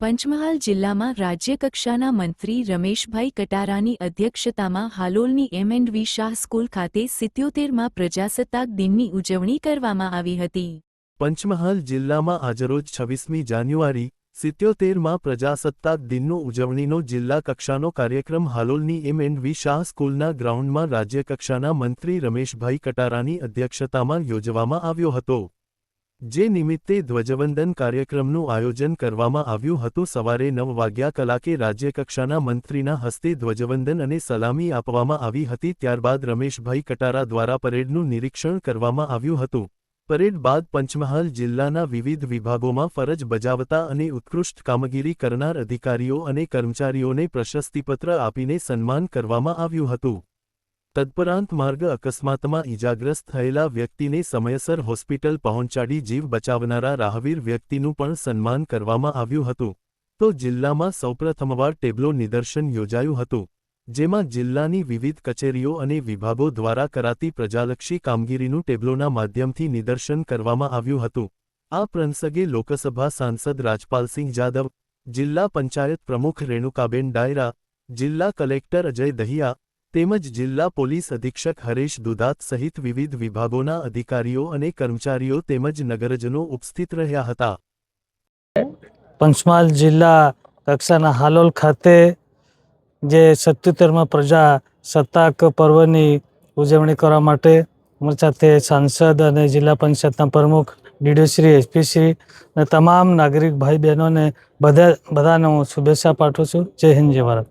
પંચમહાલ જિલ્લામાં રાજ્યકક્ષાના મંત્રી રમેશભાઈ કટારાની અધ્યક્ષતામાં હાલોલની એમ.એન્ડ.વી. શાહ સ્કૂલ ખાતે 77મા પ્રજાસત્તાક દિનની ઉજવણી કરવામાં આવી હતી। પંચમહાલ જિલ્લામાં આજરોજ 26મી જાન્યુઆરી 77મા પ્રજાસત્તાક દિનનો ઉજવણીનો જિલ્લા કક્ષાનો કાર્યક્રમ હાલોલની એમ.એન્ડ.વી. શાહ સ્કૂલના ગ્રાઉન્ડમાં રાજ્યકક્ષાના મંત્રી રમેશભાઈ કટારાની અધ્યક્ષતામાં યોજવામાં આવ્યો હતો। જે નિમિત્તે ધ્વજવંદન કાર્યક્રમનું આયોજન કરવામાં આવ્યું હતું। સવારે 9 વાગ્યા કલાકે રાજ્યકક્ષાના મંત્રીના હસ્તે ધ્વજવંદન અને સલામી આપવામાં આવી હતી। ત્યારબાદ રમેશભાઈ કટારા દ્વારા પરેડનું નિરીક્ષણ કરવામાં આવ્યું હતું। પરેડ બાદ પંચમહાલ જિલ્લાના વિવિધ વિભાગોમાં ફરજ બજાવતા અને ઉત્કૃષ્ટ કામગીરી કરનાર અધિકારીઓ અને કર્મચારીઓને પ્રશસ્તિપત્ર આપીને સન્માન કરવામાં આવ્યું હતું। તદપરાંત માર્ગ અકસ્માતમાં ઈજાગ્રસ્ત થયેલા વ્યક્તિને સમયસર હોસ્પિટલ પહોંચાડી જીવ બચાવનારા રાહવીર વ્યક્તિનું પણ સન્માન કરવામાં આવ્યું હતું। તો જિલ્લામાં સૌપ્રથમવાર ટેબ્લો નિદર્શન યોજાયું હતું, જેમાં જિલ્લાની વિવિધ કચેરીઓ અને વિભાગો દ્વારા કરાતી પ્રજાલક્ષી કામગીરીનું ટેબ્લોના માધ્યમથી નિદર્શન કરવામાં આવ્યું હતું। આ પ્રસંગે લોકસભા સાંસદ રાજપાલસિંહ જાદવ, જિલ્લા પંચાયત પ્રમુખ રેણુકાબેન ડાયરા, જિલ્લા કલેક્ટર અજય દહિયા તેમજ જિલ્લા પોલીસ અધિક્ષક હરેશ દુધાત સહિત વિવિધ વિભાગોના અધિકારીઓ અને કર્મચારીઓ તેમજ નગરજનો ઉપસ્થિત રહ્યા હતા। પંચમહાલ જિલ્લા કક્ષાના હાલોલ ખાતે જે 77મા પ્રજાસત્તાક પર્વની ઉજવણી કરવા માટે અમારી સાથે સાંસદ અને જિલ્લા પંચાયતના પ્રમુખ, ડીડીઓશ્રી, એસપીશ્રી અને તમામ નાગરિક ભાઈ બહેનોને બધાને હું શુભેચ્છા પાઠવું છું। જય હિન્દ, જય ભારત।